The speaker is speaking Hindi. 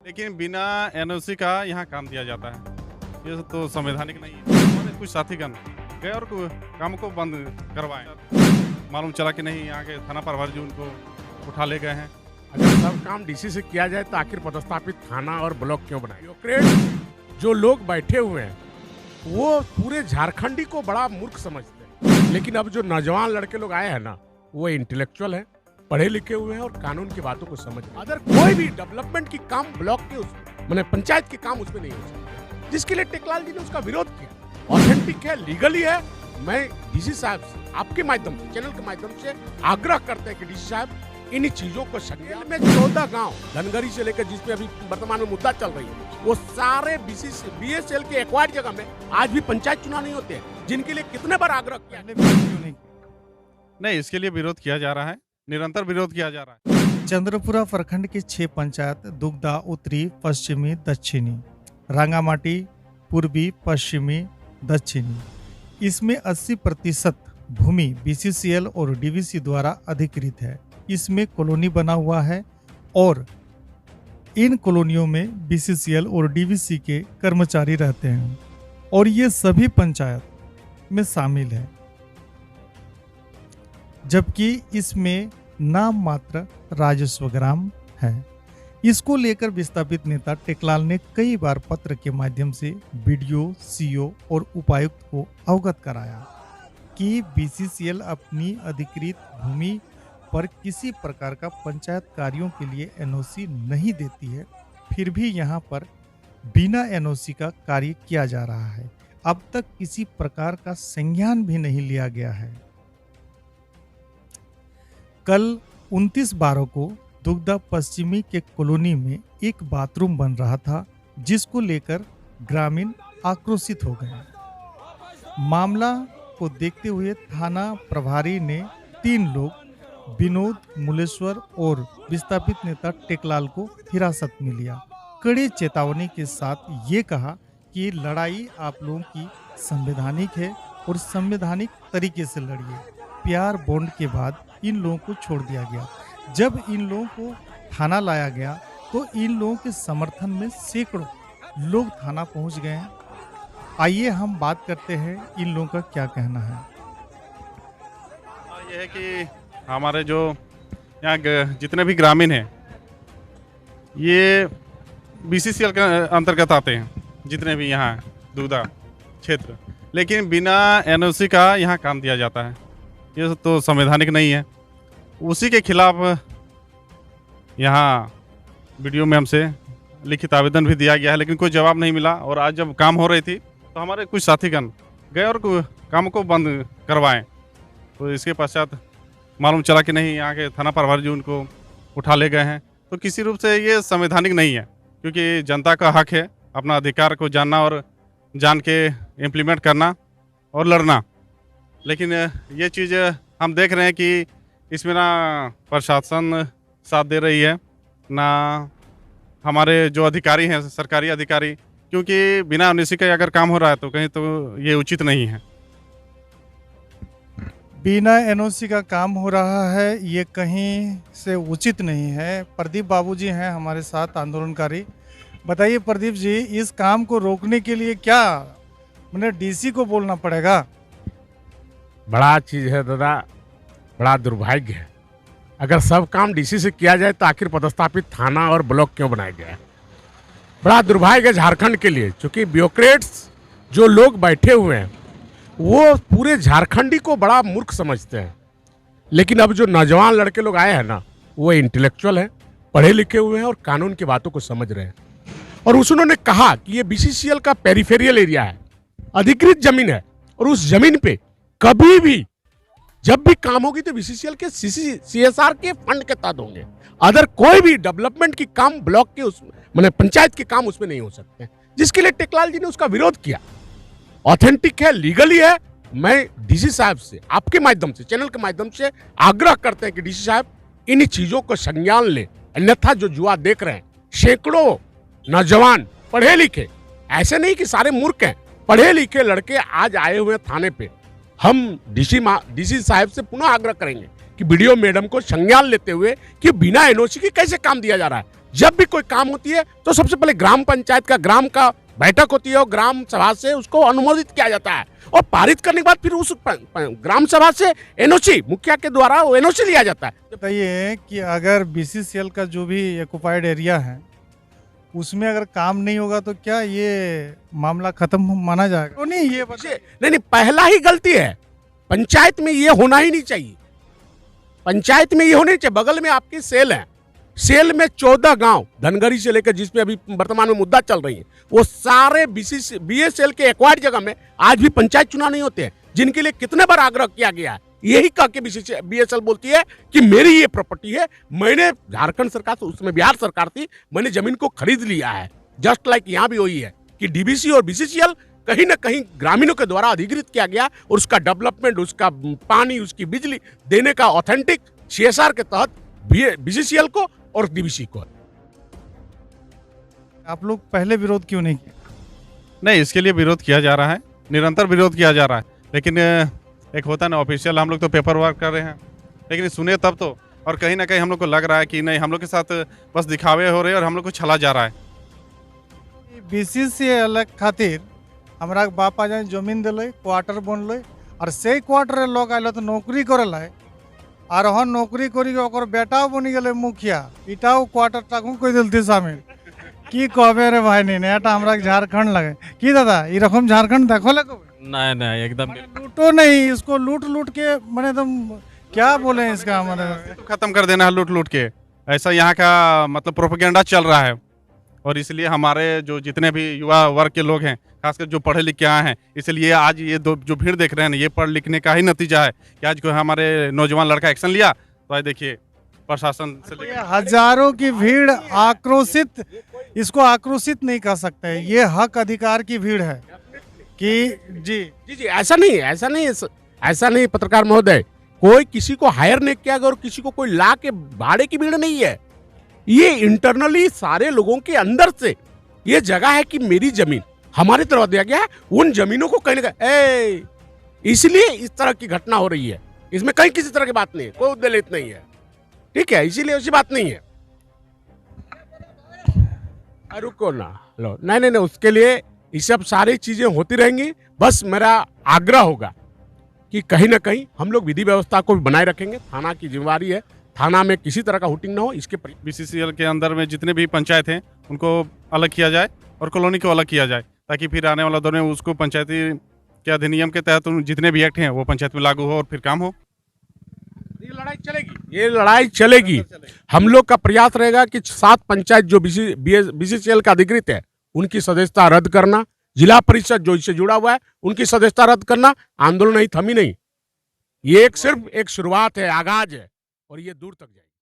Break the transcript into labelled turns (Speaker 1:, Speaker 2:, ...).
Speaker 1: लेकिन बिना एनओसी का यहाँ काम दिया जाता है। ये तो संवैधानिक नहीं है। हमारे कुछ साथीगण गए और काम को बंद करवाएं। मालूम चला कि नहीं, यहाँ के थाना प्रभारी जी उनको उठा ले गए हैं।
Speaker 2: अगर सब काम डीसी से किया जाए तो आखिर पदस्थापित थाना और ब्लॉक क्यों बनाए? ब्यूरोक्रेट जो लोग बैठे हुए हैं वो पूरे झारखंडी को बड़ा मूर्ख समझते हैं, लेकिन अब जो नौजवान लड़के लोग आए हैं ना, वो इंटेलेक्चुअल हैं, पढ़े लिखे हुए हैं और कानून की बातों को समझ रहे हैं। अगर कोई भी डेवलपमेंट की काम ब्लॉक के मैंने पंचायत के काम उसमें नहीं हो सकता, जिसके लिए टेकलाल जी ने उसका विरोध किया। ऑथेंटिक है, लीगली है। मैं डीसी साहब से आपके माध्यम से, चैनल के माध्यम से आग्रह करते हैं कि डीसी साहब इन चीजों को संज्ञान में 14 गांव धनगरी से लेकर जिसमें अभी वर्तमान में मुद्दा चल रही है, वो सारे बीएसएल के एक्वायर्ड जगह में आज भी पंचायत चुनाव नहीं होते हैं, जिनके लिए कितने बार आग्रह किया।
Speaker 1: नहीं, इसके लिए विरोध किया जा रहा है, निरंतर विरोध किया जा रहा है।
Speaker 3: चंद्रपुरा प्रखंड की 6 पंचायत दुगदा उत्तरी, पश्चिमी, दक्षिणी, रांगामाटी पूर्वी, पश्चिमी, दक्षिणी, इसमें 80% भूमि बीसीसीएल और डीवीसी द्वारा अधिकृत है। इसमें कॉलोनी बना हुआ है और इन कॉलोनियों में बीसीसीएल और डीवीसी के कर्मचारी रहते हैं और ये सभी पंचायत में शामिल है, जबकि इसमें नाम मात्र राजस्व ग्राम है। इसको लेकर विस्थापित नेता टेकलाल ने कई बार पत्र के माध्यम से बीडीओ, सीओ और उपायुक्त को अवगत कराया कि बीसीसीएल अपनी अधिकृत भूमि पर किसी प्रकार का पंचायत कार्यों के लिए एनओसी नहीं देती है, फिर भी यहां पर बिना एनओसी का कार्य किया जा रहा है। अब तक किसी प्रकार का संज्ञान भी नहीं लिया गया है। कल 29/12 को दुगदा पश्चिमी के कॉलोनी में एक बाथरूम बन रहा था, जिसको लेकर ग्रामीण आक्रोशित हो गए। मामला को देखते हुए थाना प्रभारी ने 3 लोग विनोद, मुलेश्वर और विस्थापित नेता टेकलाल को हिरासत में लिया। कड़ी चेतावनी के साथ ये कहा कि लड़ाई आप लोगों की संवैधानिक है और संवैधानिक तरीके से लड़िए। प्यार बॉन्ड के बाद इन लोगों को छोड़ दिया गया। जब इन लोगों को थाना लाया गया तो इन लोगों के समर्थन में सैकड़ों लोग थाना पहुंच गए हैं। आइए हम बात करते हैं इन लोगों का क्या कहना है।
Speaker 1: यह है कि हमारे जो यहाँ जितने भी ग्रामीण हैं ये बीसीसीएल के अंतर्गत आते हैं, जितने भी यहाँ दुगदा क्षेत्र, लेकिन बिना एनओसी का यहाँ काम दिया जाता है। ये तो संवैधानिक नहीं है। उसी के खिलाफ यहाँ वीडियो में हमसे लिखित आवेदन भी दिया गया है, लेकिन कोई जवाब नहीं मिला। और आज जब काम हो रही थी तो हमारे कुछ साथीगण गए और काम को बंद करवाएं। तो इसके पश्चात मालूम चला कि नहीं, यहाँ के थाना प्रभारी जी उनको उठा ले गए हैं। तो किसी रूप से ये संवैधानिक नहीं है, क्योंकि जनता का हक है अपना अधिकार को जानना और जान के इम्प्लीमेंट करना और लड़ना। लेकिन ये चीज़ हम देख रहे हैं कि इसमें ना प्रशासन साथ दे रही है, ना हमारे जो अधिकारी हैं सरकारी अधिकारी, क्योंकि बिना एनओसी का अगर काम हो रहा है तो कहीं तो ये उचित नहीं है।
Speaker 3: बिना एनओसी का काम हो रहा है, ये कहीं से उचित नहीं है। प्रदीप बाबूजी हैं हमारे साथ आंदोलनकारी। बताइए प्रदीप जी, इस काम को रोकने के लिए क्या मैंने डीसी को बोलना पड़ेगा?
Speaker 2: बड़ा चीज है दादा, बड़ा दुर्भाग्य है। अगर सब काम डीसी से किया जाए तो आखिर पदस्थापित थाना और ब्लॉक क्यों बनाया गया है? बड़ा दुर्भाग्य है झारखंड के लिए, क्योंकि ब्यूरोक्रेट्स जो लोग बैठे हुए हैं वो पूरे झारखंडी को बड़ा मूर्ख समझते हैं, लेकिन अब जो नौजवान लड़के लोग आए हैं ना, वो इंटेलेक्चुअल हैं, पढ़े लिखे हुए हैं और कानून की बातों को समझ रहे हैं। और उन्होंने कहा कि ये बीसीसीएल का पेरिफेरियल एरिया है, अधिकृत जमीन है, और उस जमीन पे कभी भी जब भी काम होगी तो बीसीसीएल के सीएसआर के फंड के तहत होंगे। अदर कोई भी डेवलपमेंट की काम ब्लॉक के मैंने पंचायत के काम उसमें नहीं हो सकते, जिसके लिए टेकलाल जी ने उसका विरोध किया। ऑथेंटिक है, लीगली है। मैं डीसी साहब से आपके माध्यम से, चैनल के माध्यम से आग्रह करते हैं कि डीसी साहब इन चीजों को संज्ञान ले, अन्यथा जो जुआ देख रहे हैं, सैकड़ों नौजवान पढ़े लिखे, ऐसे नहीं कि सारे मूर्ख हैं, पढ़े लिखे लड़के आज आए हुए थाने पे। हम डीसी साहब से पुनः आग्रह करेंगे कि वीडियो मैडम को संज्ञान लेते हुए कि बिना एनओसी के कैसे काम दिया जा रहा है। जब भी कोई काम होती है तो सबसे पहले ग्राम पंचायत का ग्राम का बैठक होती है और ग्राम सभा से उसको अनुमोदित किया जाता है और पारित करने के बाद फिर उस ग्राम सभा से एनओसी मुखिया के द्वारा वो एनओसी लिया जाता है।
Speaker 3: बताइए कि अगर बीसीसीएल का जो भी ऑक्युपाइड एरिया है उसमें अगर काम नहीं होगा तो क्या ये मामला खत्म माना जाएगा? तो नहीं, ये
Speaker 2: नहीं, पहला ही गलती है। पंचायत में ये होना ही नहीं चाहिए। पंचायत में ये होना नहीं चाहिए। बगल में आपकी सेल है, सेल में 14 गांव धनगरी से लेकर जिसपे अभी वर्तमान में मुद्दा चल रही है, वो सारे बीएसएल के एक्वायर्ड जगह में आज भी पंचायत चुनाव नहीं होते हैं, जिनके लिए कितने बार आग्रह किया गया है। यही कह के बीएसएल बोलती है कि मेरी ये प्रॉपर्टी है, मैंने झारखंड सरकार से, उसमें बिहार सरकार थी, मैंने जमीन को खरीद लिया है। जस्ट लाइक यहाँ भी वही है कि डीबीसी और बीसीसीएल कहीं ना कहीं ग्रामीणों के द्वारा अधिकृत किया गया और उसका डेवलपमेंट, उसका पानी, उसकी बिजली देने का ऑथेंटिक सीएसआर के तहत बीसीसीएल को और डीबीसी को।
Speaker 3: आप लोग पहले विरोध क्यों नहीं किया?
Speaker 1: नहीं, इसके लिए विरोध किया जा रहा है, निरंतर विरोध किया जा रहा है, लेकिन एक होता है ना ऑफिशियल, हम लोग तो पेपर वर्क कर रहे हैं, लेकिन सुने तब तो, और कहीं ना कहीं हम लोग को लग रहा है कि नहीं, हम लोग के साथ बस दिखावे हो रहे हैं और हम लोग को छला जा रहा है।
Speaker 3: बीसीसीएल खातिर हमरा बापा जान जमीन दिले, क्वार्टर बनले और से क्वार्टर लोग आइल तो नौकरी करेला और हम नौकरी करी ओकर बेटा बनी गए मुखिया, इटाও क्वार्टर टाकू कई दिलती शामिल। की कहबे रे भाई नहीं এটা हमरा झारखंड लगे की दादा এরকম झारखंड देखो ले
Speaker 1: नहीं नहीं, एकदम
Speaker 3: लूटो नहीं, इसको लूट लूट के मैंने एकदम क्या बोले इसका हमारे
Speaker 1: तो खत्म कर देना है लूट लूट के। ऐसा यहाँ का मतलब प्रोपेगेंडा चल रहा है और इसलिए हमारे जो जितने भी युवा वर्ग के लोग हैं, खासकर जो पढ़े लिखे आए हैं, इसलिए आज ये जो भीड़ देख रहे हैं ना, ये पढ़ लिखने का ही नतीजा है कि आज कोई हमारे नौजवान लड़का एक्शन लिया तो आज देखिए प्रशासन से लेकर
Speaker 3: हजारों की भीड़ आक्रोशित, इसको आक्रोशित नहीं कर सकते, ये हक अधिकार की भीड़ है कि जी
Speaker 2: जी जी ऐसा नहीं पत्रकार महोदय, कोई किसी को हायर नहीं किया गया और किसी को कोई ला के भाड़े की भीड़ नहीं है। ये इंटरनली सारे लोगों के अंदर से ये जगह है कि मेरी जमीन हमारी तरफ दिया गया है, उन जमीनों को कहीं ना कहीं इसलिए इस तरह की घटना हो रही है। इसमें कहीं किसी तरह की बात नहीं है, कोई उद्देलित नहीं है, ठीक है, इसीलिए उसी बात नहीं है। रुको ना, लो नहीं, उसके लिए ये सब सारी चीजें होती रहेंगी। बस मेरा आग्रह होगा कि कहीं ना कहीं हम लोग विधि व्यवस्था को भी बनाए रखेंगे। थाना की जिम्मेवारी है, थाना में किसी तरह का हुटिंग ना हो। इसके
Speaker 1: बीसीसीएल के अंदर में जितने भी पंचायत हैं उनको अलग किया जाए और कॉलोनी को अलग किया जाए, ताकि फिर आने वाला दौर में उसको पंचायती के अधिनियम के तहत जितने भी एक्ट हैं वो पंचायत में लागू हो और फिर काम हो।
Speaker 2: ये लड़ाई चलेगी। हम लोग का प्रयास रहेगा कि 7 पंचायत जो बीसीसीएल का अधिकृत है उनकी सदस्यता रद्द करना, जिला परिषद जो इससे जुड़ा हुआ है उनकी सदस्यता रद्द करना। आंदोलन नहीं थमी नहीं, ये सिर्फ एक शुरुआत है, आगाज है और ये दूर तक जाएगी।